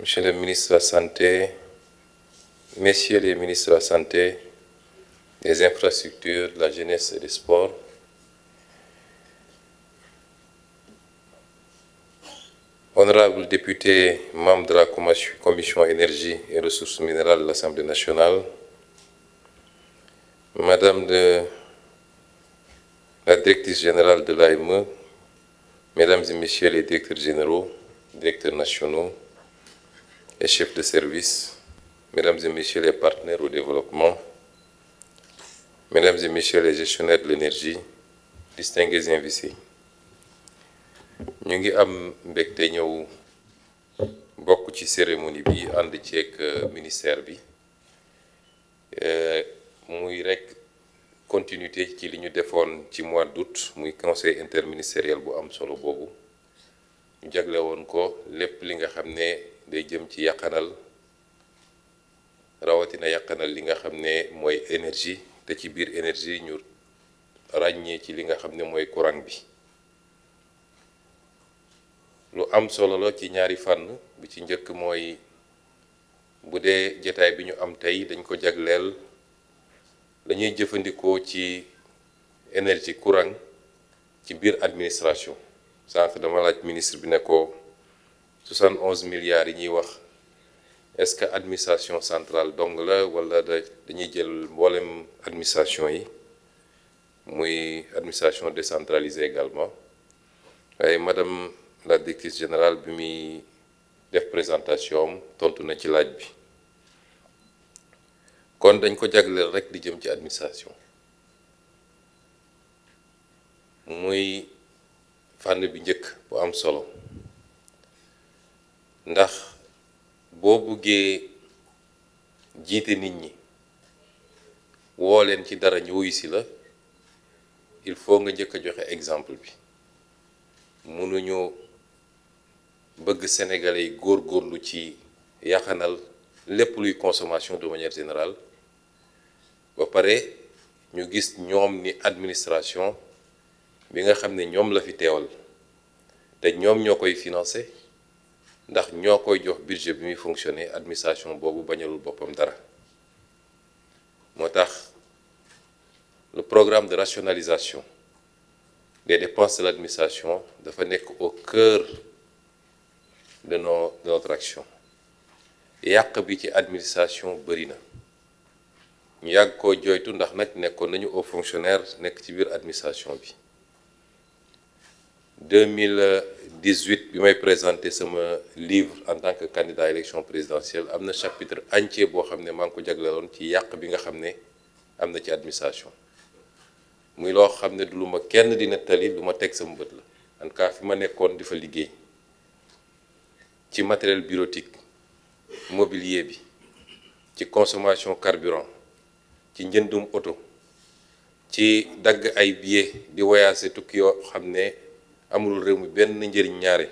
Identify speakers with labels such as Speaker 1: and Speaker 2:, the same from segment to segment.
Speaker 1: Monsieur le ministre de la Santé, Messieurs les ministres de la Santé, des Infrastructures, de la Jeunesse et des Sports, honorables députés, membres de la Commission Énergie et Ressources minérales de l'Assemblée nationale, Madame la directrice générale de l'AME, Mesdames et Messieurs les directeurs généraux, directeurs nationaux et chefs de service, Mesdames et Messieurs les partenaires au développement, Mesdames et Messieurs les gestionnaires de l'énergie, distingués invités. ñu ngi am mbégte ñëw bokk ci cérémonie bi ànd ceeg ministère bi muy rek continuité ci li ñu defoon ci mois d'août muy conseil interministériel bu am solo boobu ñu jagle woon ko lépp li nga xam ne day jëm ci yàqanal rawatina yàqanal li nga xam ne mooy énergie te ci biir énergie ñu ràññee ci li nga xam ne mooy courant bi lu am solo la ci ñaari fànn bi ci njëkk mooy bu dee jotaay bi ñu am tey dañ ko jagleel dañuy jëfandikoo ci énergie courant ci biir administration sànq dama laaj ministre bi ne ko 71 milliards yi ñuy wax est-ce que administration centrale dong la wala dañuy jël mboolem administration yi muy administration décentralisée également waaye madame la directrice générale bi muy def présentation tontu na ci laaj bi kon dañ ko jagleel rek di jëm ci administration muy fànn bi njëkk bu am solo ndax boo buggee jiite nit ñi woo leen ci dara ñu wuyu si la il faut nga njëkk a joxe exemple bi mënuñu bëgg Sénégalais yi góorgóorlu ci yaxanal lépp luy consommation de manière générale ba pare ñu gis ñoom ni administration bi nga xam ne ñoom la fi teewal te ñoom ñoo koy financer ndax ñoo koy jox budget bi muy fonctionner administration boobu bañalul boppam dara moo tax le programme de rationalisation des dépenses de l'administration dafa nekk au cœur de notre action yàq bi ci administration bëri na ñu yàgg koo jooytu ndax nag nekkoon nañu au fonctionnaire nekk ci biir administration bi 2018 bi may présenté sama livre en tant que candidat à l'élection présidentielle am na chapitre entier boo xam ne maa ngi ko jagleeloon ci yàq bi nga xam ne am na ci administration muy loo xam ne du lu ma kenn di nettali lu ma teg sama bët la en tout cas fi ma nekkoon di fa liggéey ci matériel bureautique mobilier bi ci consommation carburant ci njëndum oto ci dagg ay billets di voyager tukki yoo xam ne amul réew mi benn njëriñ ñaare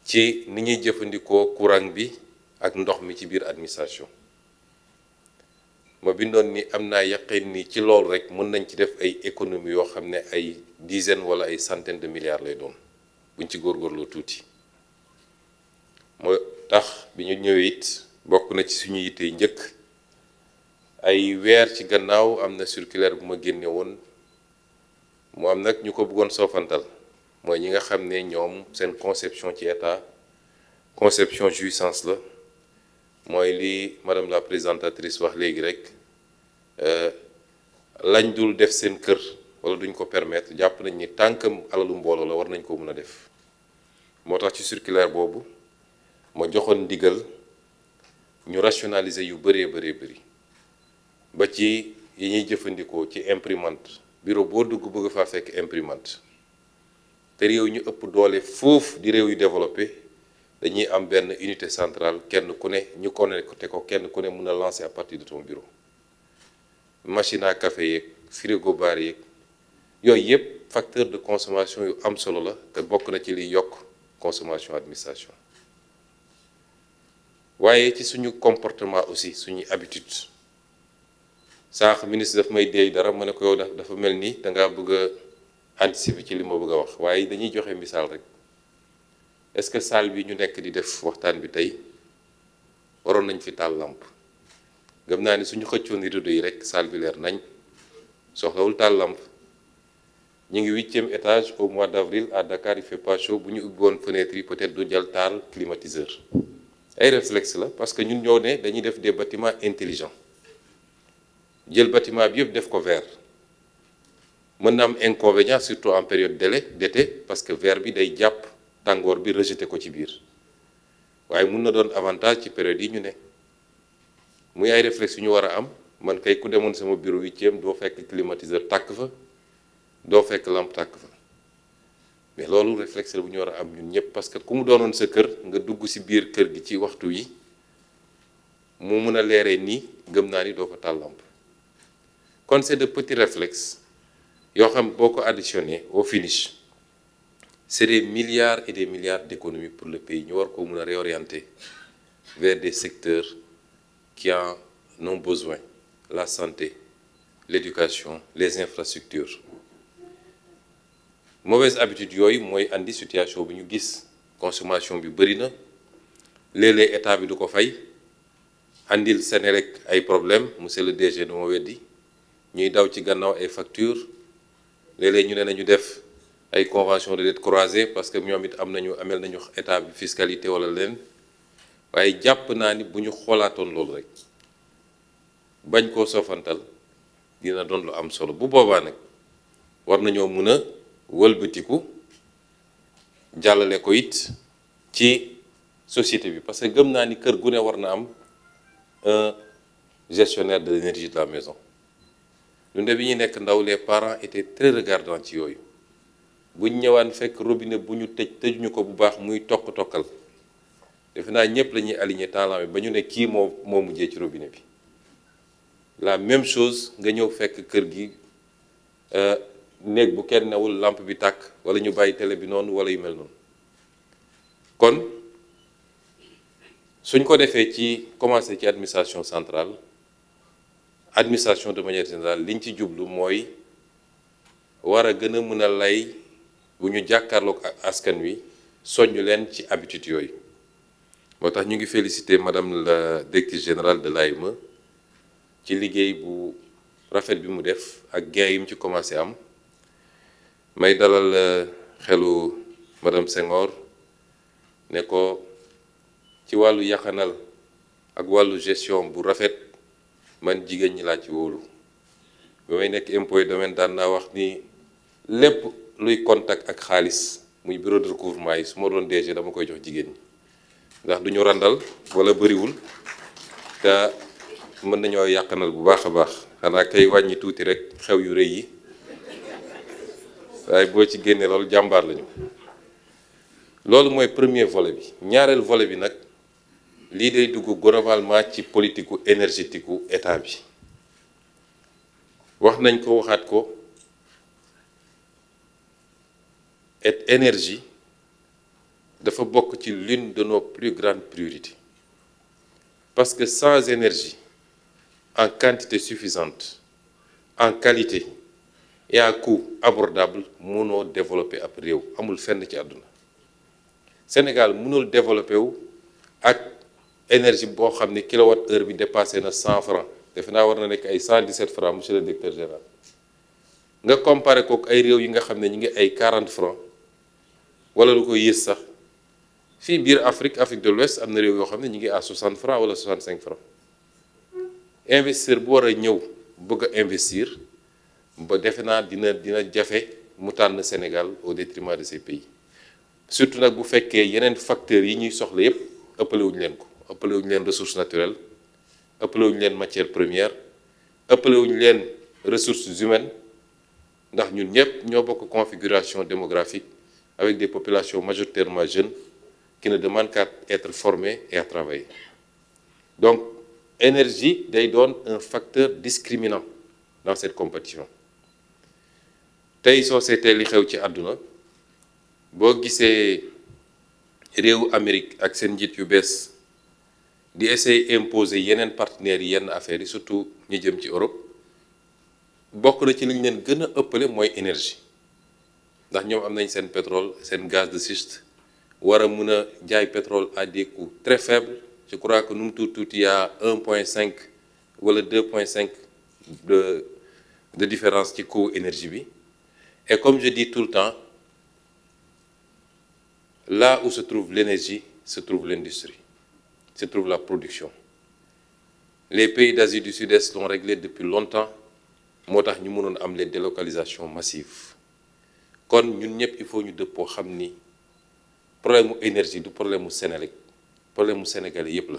Speaker 1: ci ni ñuy jëfandikoo courant bi ak ndox mi ci biir administration ma bindoon ni am naa yaqin ni ci loolu rek mën nañ ci def ay économie yoo xam ne ay dizaines wala ay centaines de milliards lay doon buñ ci góorgóorloo tuuti moo tax bi ñu ñëwee it bokk na ci suñu yitte njëkk ay weer ci gannaaw am na circulaire bu ma génne woon mu am nag ñu ko bëggoon soofantal mooy ñi nga xam ne ñoom seen conception ci état conception jouissance la mooy li madame la présentatrice wax léegi rek lañ dul def seen kër wala duñ ko permettre jàpp nañ ni tànk alalu mbooloo la war nañ ko mën a def moo tax ci circulaire boobu ma joxoon ndigal ñu rationaliser yu bëree bëri ba ci yi ñuy jëfandikoo ci imprimante bureau boo dugg bëgg faa fekk imprimante te réew ñu ëpp doole foofu di réew yu développé dañuy am benn unité centrale kenn ku ne ñu connecté ko kenn ku ne mën a lancer à partir de ton bureau machine à café yeeg frigo bar yeeg yooyu yëpp facteur de consommation yu am solo la te bokk na ci liy yokk consommation administration waaye ci suñu comportement aussi suñuy habitude sànq ministre daf may déey dara ma ne ko yow dafa mel ni dangaa bëgg a anticiper ci li ma bëgg a wax waaye dañuy joxe misaal rek est-ce que salle bi ñu nekk di def waxtaan bi tey waroon nañ fi taal lampe gëm naa ni suñu xëccoon rideau yi rek salle bi leer nañ soxlawul taal lampe. ñu ngi 8e étage au mois d'avril à Dakar, il fait pas chaud bu ñu ubbi woon fenêtre yi peut-être du jël taal climatiseur ay réflexe la parce que ñun ñoo ne dañuy def des bâtiments intelligents jël bâtiment bi yëpp def ko vert mën na am inconvénient surtout en période d'été parce que vert bi day jàpp tàngoor bi rejeté ko ci biir waaye mun na doon avantage ci période yi ñu ne muy ay réflexe yu ñu war a am man kay ku demoon sama bureau 8e doo fekk climatiseur tàkk fa doo fekk lampe tàkk fa mais loolu réflexe bu ñu war a am ñun ñëpp parce que ku mu doonoon sa kër nga dugg ci biir kër gi ci waxtu yi mu mun a leeree nii gëm naa ni doo ko taal lampe kon c'est de petits réflexes yoo xam boo ko additionné au finish c'est des milliards et des milliards d'économies pour le pays ñu war ko mun a réorienter vers des secteurs qui en ont besoin, la santé, l'éducation, les infrastructures. Mauvaise habitude yooyu mooy andi situation bi ñu gis consommation bi bëri na léeg-léeg état bi du ko fay andil Senelec ay problème monsieur le DG du ma weddi ñuy daw ci gannaaw ay factures léeg-léeg ñu ne nañu def ay convention de dette croisée parce que ñoom it amel nañu état bi fiscalité wala leen waaye jàpp naa ni bu ñu xoolaatoon loolu rek bañ koo sofantal dina doon lu am solo bu boobaa nag war nañoo mun a wëlbatiku jàllale ko it ci société bi parce que gëm naa ni kër gu ne war na am un gestionnaire de l'énergie de la maison ñun de bi ñu nekk ndaw les parents étaient très regardants ci yooyu buñ ñëwaan fekk robinet bu ñu tëjuñu ko bu baax muy tokk-tokkal defe naa ñëpp la ñuy aligné temps bi ba ñu ne kii moo mujjee ci robinet bi la même chose nga ñëw fekk kër gi néeg bu kenn newul lampe bi tàkk wala ñu bàyyi télé bi noonu wala yu mel noonu kon suñ ko defee ci commencé ci administration centrale administration de manière générale liñ ci jublu mooy war a gën a mën a lay bu ñu jàkkaarloog askan wi soññu leen ci habitude yooyu moo tax ñu ngi féliciter madame la directrice générale de l'AME ci liggéey bu rafet bi mu def ak gain yi mu ci commencé am may dalal xelu madame Senghor ne ko ci wàllu yaxanal ak wàllu gestion bu rafet man jigéen ñi laa ci wóolu ba may nekk impôt domaine daan naa wax ni lépp luy contact ak xaalis muy bureau de recouvrement yi su ma doon DG dama koy jox jigéen ñi ndax du ñu randal wala bëriwul te mën nañoo yàqanal bu baax a baax xanaa kay wàññi tuuti rek xew yu rëy yi waaye boo ci génnee loolu jàmbaar lañu loolu mooy premier volet bi ñaareel volet bi nag lii day dugg globalement ci politique énergétique gu état bi wax nañ ko waxaat ko et énergie dafa bokk ci l'une de nos plus grandes priorités parce que sans énergie en quantité suffisante en qualité et à coût abordable mënoo développer ab réew amul fenn ci àdduna Sénégal mënul développer wu ak énergie boo xam ne kilowatt heure bi dépassé na 100 francs defe naa war na nekk ay 117 francs monsieur le directeur général nga comparé kook ay réew yi nga xam ne ñu ngi ay 40 francs wala lu ko yées sax fii biir Afrique de l'Ouest am na réew yoo xam ne ñu ngi à 60 francs wala 65 francs investisseur bu war a ñëw bëgg a investir ba defe naa dina jafe mu tànn Sénégal au détriment de ces pays surtout nag bu fekkee yeneen facteurs yi ñuy soxla yépp ëppalewuñu leen ko ëppalewuñu leen ressources naturelles ëppalewuñu leen matières premières ëppalewuñu leen ressources humaines ndax ñun ñëpp ñoo bokk configuration démographique avec des populations majoritairement jeunes qui ne demandent qu'à être formées et à travailler donc énergie day doon un facteur discriminant dans cette compétition tey soo seetee li xew ci àdduna boo gisee réewu Amérique ak seen njiit yu bees di essayer imposer yeneen partenaires yi yenn affaires yi surtout ñi jëm ci Europe bokk na ci li ñu leen gën a ëppale mooy énergie ndax ñoom am nañ seen pétrole seen gaz de schiste war a mun a jaay pétrole à des coûts très faibles. Je crois que nous tout il y a 1,5 wala 2,5 de différence ci coût énergie bi. Et comme je dis tout le temps, là où se trouve l'énergie, se trouve l'industrie, se trouve la production. Les pays d'Asie du Sud-Est l'ont réglé depuis longtemps, moo tax ñu mënoon am les délocalisations massives. Kon ñun ñëpp il faut ñu dëppoo xam ni problème mu énergie du problème mu Sénégal, problème mu sénégalais yëpp la.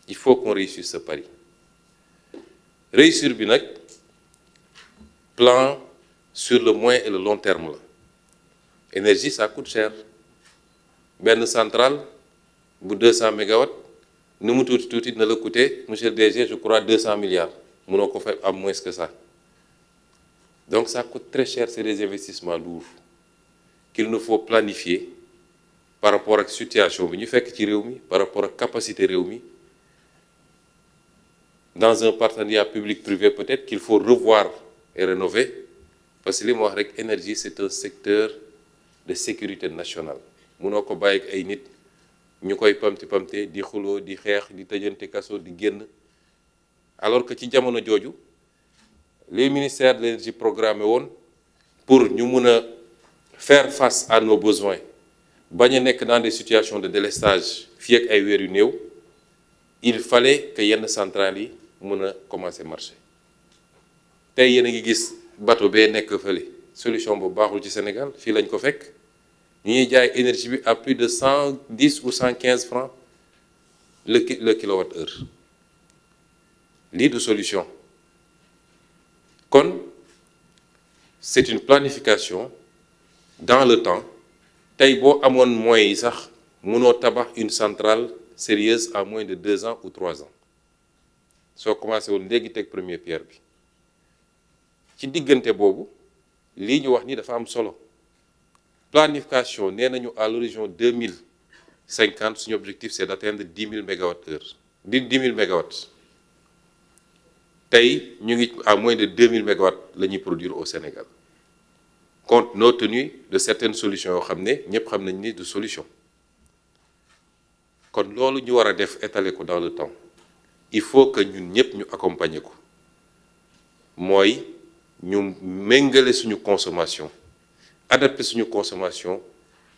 Speaker 1: Il faut qu'on réussisse ce pari. Réussir bi nag plan sur le moyen et le long terme la. Énergie ça coûte cher. Benn centrale bu 200 mégawatts nu mu tuuti dina la coûter monsieur le DG je crois 200 milliards mënoo ko fa am moins que ça. Donc ça coûte très cher, c'est des investissements lourds qu'il nous faut planifier par rapport ak situation bi ñu fekk ci réew mi, par rapport ak capacité réew mi. Dans un partenariat public-privé peut-être qu'il faut revoir et rénover parce que li ma wax rek énergie c'est un secteur de sécurité nationale. Mënoo ko bàyyi ak ay nit ñu koy pamti di xuloo di xeex di tëjante kaso di génn alors que ci jamono jooju les ministères de l'énergie programmé woon pour ñu mun a faire face à nos besoins bañ a nekk dans des situations de délestage fii ak ay weer yu néew il fallait que yenn centrales yi mun a commencer marcher. Tey yéen a ngi gis bateau bee nekk fële solution bu baaxul ci Sénégal fii lañ ko fekk ñu ñuy jaay énergie bi à plus de 110 ou 115 francs le kilowatt-heure lii du solution. Kon c'est une planification dans le temps tey boo amoon moyens yi sax mënoo tabax une centrale sérieuse à moins de 2 ans ou 3 ans soo commencé woon léegi teg première pierre bi ci diggante boobu lii ñu wax ni dafa am solo planification nee nañu à l'horizon 2050 suñu objectif c'est d'atteindre 10 000 mégawatts-heure 10 000 mégawatts. Tey ñu ngi à moins de 2000 mégawatts la ñuy produire au Sénégal compte tenu de certaines solutions yoo xam ne ñëpp xam nañ ni de solution kon loolu ñu war a def étaler ko dans le temps il faut que ñun ñëpp ñu accompagner ko mooy ñu méngale suñu consommation adapter suñu consommation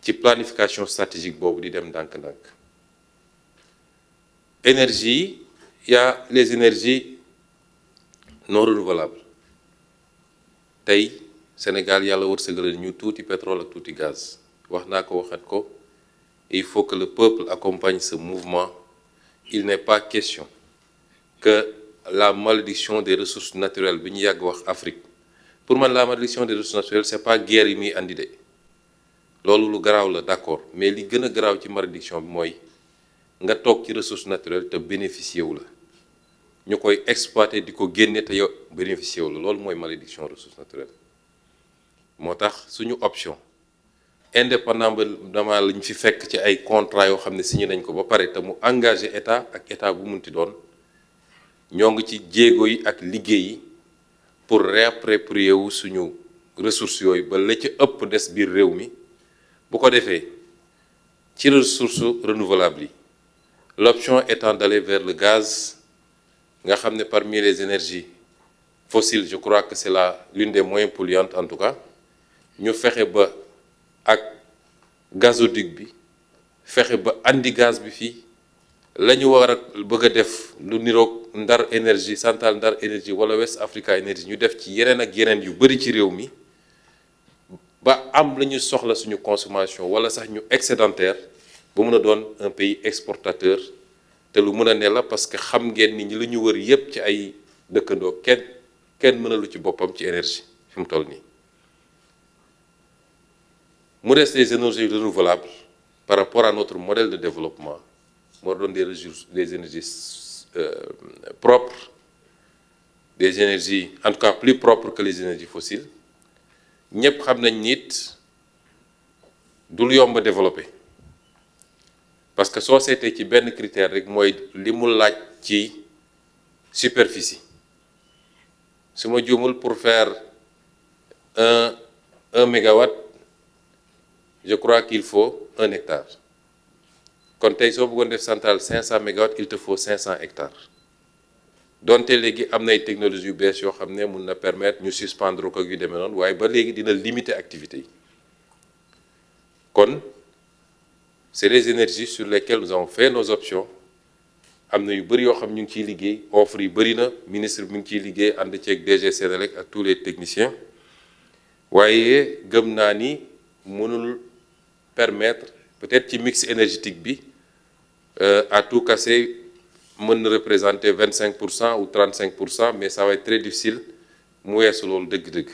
Speaker 1: ci planification stratégique boobu di dem ndànk-ndànk. Énergie il y a les énergies non renouvelable tey Sénégal yàlla wërsëgal ñu tuuti pétrole ak tuuti gaz wax naa ko waxat ko il faut que le peuple accompagne ce mouvement. Il n'est pas question que la malédiction des ressources naturelles bi ñu yàgg wax Afrique pour man la malédiction des ressources naturelles c'est pas guerre yi muy andi de loolu lu garaaw la d'accord mais li gën a garaaw ci malédiction bi mooy nga toog ci ressources naturelles te bénéficier wu la ñu koy exploiter di ko génne te yow bénéficier wu la loolu mooy malédiction ressources naturelles. Moo tax suñu option indépendamment lañ fi fekk ci ay contrats yoo xam ne signé nañ ko ba pare te mu engagé état ak état bu munti doon ñoo ngi ci jéego yi ak liggéey yi pour réapproprier wu suñu ressources yooyu ba la ci ëpp des biir réew mi bu ko defee ci ressources renouvelables yi l'option étant d'aller vers le gaz nga xam ne parmi les énergies fossiles je crois que c'est l'une des moins polluantes en tout cas ñu fexe ba ak gazoduc bi fexe ba andi gaz bi fii la ñu war a bëgg a def lu niroog Ndar énergie centrale Ndar énergie wala West Africa énergie ñu def ci yeneen ak yeneen yu bari ci réew mi ba am la ñu soxla suñu consommation wala sax ñu excédentaire ba mën a doon un pays exportateur te lu mën a ne la parce que xam ngeen ni ñi la ñu wër yépp ci ay dëkkandoo kenn mënalu ci boppam ci énergie fi mu toll nii. mu des des énergies renouvelables par rapport à notre modèle de développement moo doon des énergies propres, des énergies en tout cas plus propres que les énergies fossiles ñëpp xam nañ nit du lu yomb a développer parce que soo seetee ci benn critère rek mooy li mu laaj ci superficie su ma juumul pour faire un mégawatt je crois qu'il faut 1 hectare kon tey soo bëggoon def centrale 500 mégawatts il te faut 500 hectares donte léegi am nay technologie yu bees yoo xam ne mun na permettre ñu suspendre ko yu demee noonu waaye ba léegi dina limiter activité yi kon c'est les énergies sur lesquelles nous avons fait nos options am na yu bëri yoo xam ñu ngi ciy liggéey offre yi bëri na ministre bi mi ngi ciy liggéey ànd ceeg DG Senelec ak tous les techniciens waaye gëm naa ni mënul permettre peut-être ci mix énergétique bi à tout casser mën na représenter 25% ou 35%, mais ça va être très difficile mu weesu loolu dëgg-dëgg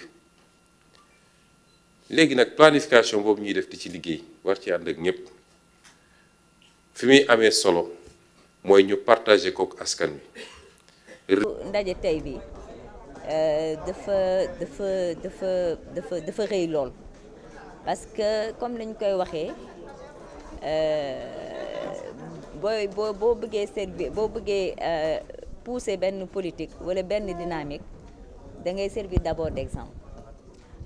Speaker 1: léegi nag planification boobu ñuy def di ci liggéey war ci ànd ak ñëpp fi muy amee solo mooy ñu partager kook askan wi.
Speaker 2: ndaje tey bi dafa rëy lool parce que comme lañ koy waxee boo bëggee servir boo bëggee pousser benn politique wala benn dynamique da ngay servir d'abord d'exemple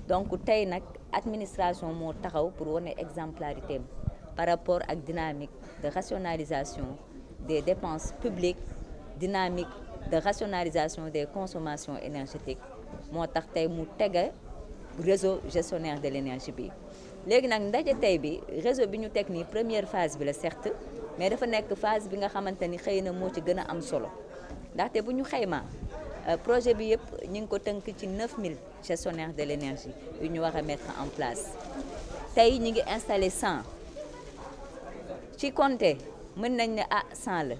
Speaker 2: donc tey nag administration moo taxaw pour wane exemplarité par rapport ak dynamique de rationalisation des dépenses publiques, dynamique de rationalisation des consommations énergétiques moo tax tey mu tege réseau gestionnaire de l'énergie bi léegi nag ndaje tey bi réseau bi ñu teg nii première phase bi la certes mais dafa nekk phase bi nga xamante ni xëy na moo ci gën a am solo ndaxte bu ñu xaymaa projet bi yëpp ñu ngi ko tënk ci 9000 gestionnaires de l'énergie yu ñu war a mettre en place tey ñu ngi installé 100 ci compter mën nañ ne 100 la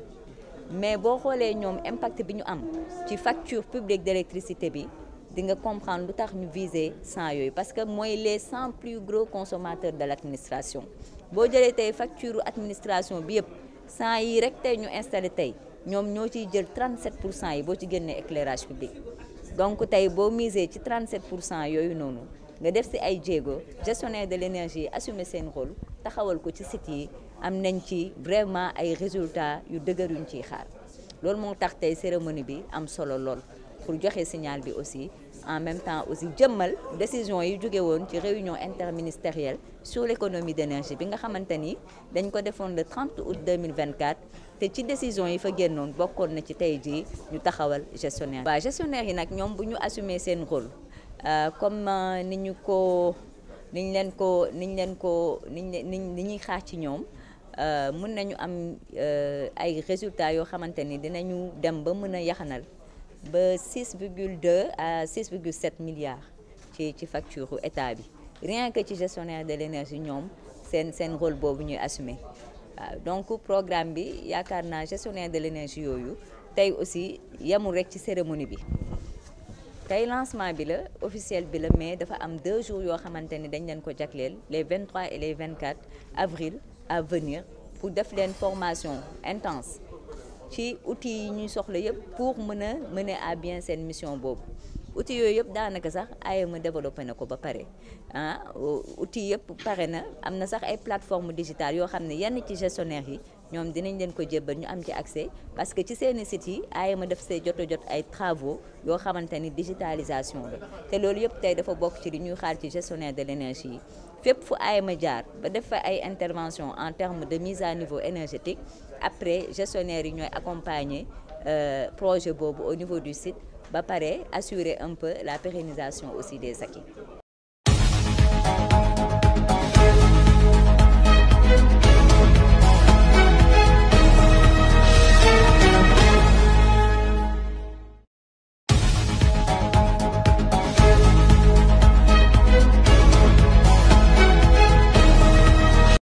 Speaker 2: mais boo xoolee ñoom impact bi ñu am ci facture publique d'électricité bi di nga comprendre lu tax ñu viser 100 yooyu parce que mooy les 100 plus gros consommateurs de l'administration boo jëlee tey facture administration bi yëpp 100 yi rek tey ñu installé tey ñoom ñoo ciy jël 37% yi boo ci génnee éclairage public donc tey boo misé ci 37% yooyu noonu nga def si ay jéego gestionnaire de l'énergie assumer seen rôle taxawal ko ci site yi am nañ ci vraiment ay résultats yu dëgër yuñ ciy xaar loolu moo tax tey cérémonie bi am solo lool pour joxe signal bi aussi en même temps aussi jëmmal décision yi jóge woon ci réunion interministérielle sur l'économie d'énergie bi nga xamante ni dañ ko defoon le 30 août 2024 te ci décision yi fa génnoon bokkoon na ci tey jii ñu taxawal gestionnaire. waaw gestionnaire yi nag ñoom bu ñu assumer seen rôle comme ni ñuy xaar ci ñoom mën nañu am ay résultats yoo xamante ni dinañu dem ba mën a yaxanal ba 6,2 à 6,7 milliards ci facture état bi rien que ci gestionnaire de l'énergie ñoom seen rôle boobu ñuy assumer waaw donc programme bi yaakaar naa gestionnaire de l'énergie yooyu tey aussi yemul rek ci cérémonie bi tey lancement bi la officiel bi la mais dafa am 2 jours yoo xamante ni dañ leen ko jagleel les 23 et les 24 avril à venir pour def leen formation intense ci outils yi ñuy soxla yëpp pour mën a mener à bien seen mission boobu outils yooyu yëpp daanaka sax AEME développé na ko ba pare outils yëpp pare na am na sax ay plateformes digitales yoo xam ne yenn ci gestionnaires yi ñoom dinañ leen ko jébbal ñu am ci accès parce que ci seeni sites yi AEME def see jot ay travaux yoo xamante ni digitalisation la te loolu yëpp tey dafa bokk ci li ñuy xaar ci gestionnaire de l'énergie yi fépp fu AEME jaar ba def fa ay intervention en termes de mise à niveau énergétique après gestionnaires yi ñooy accompagner projet boobu au niveau du site ba pare assurer un peu la pérennisation aussi des acquis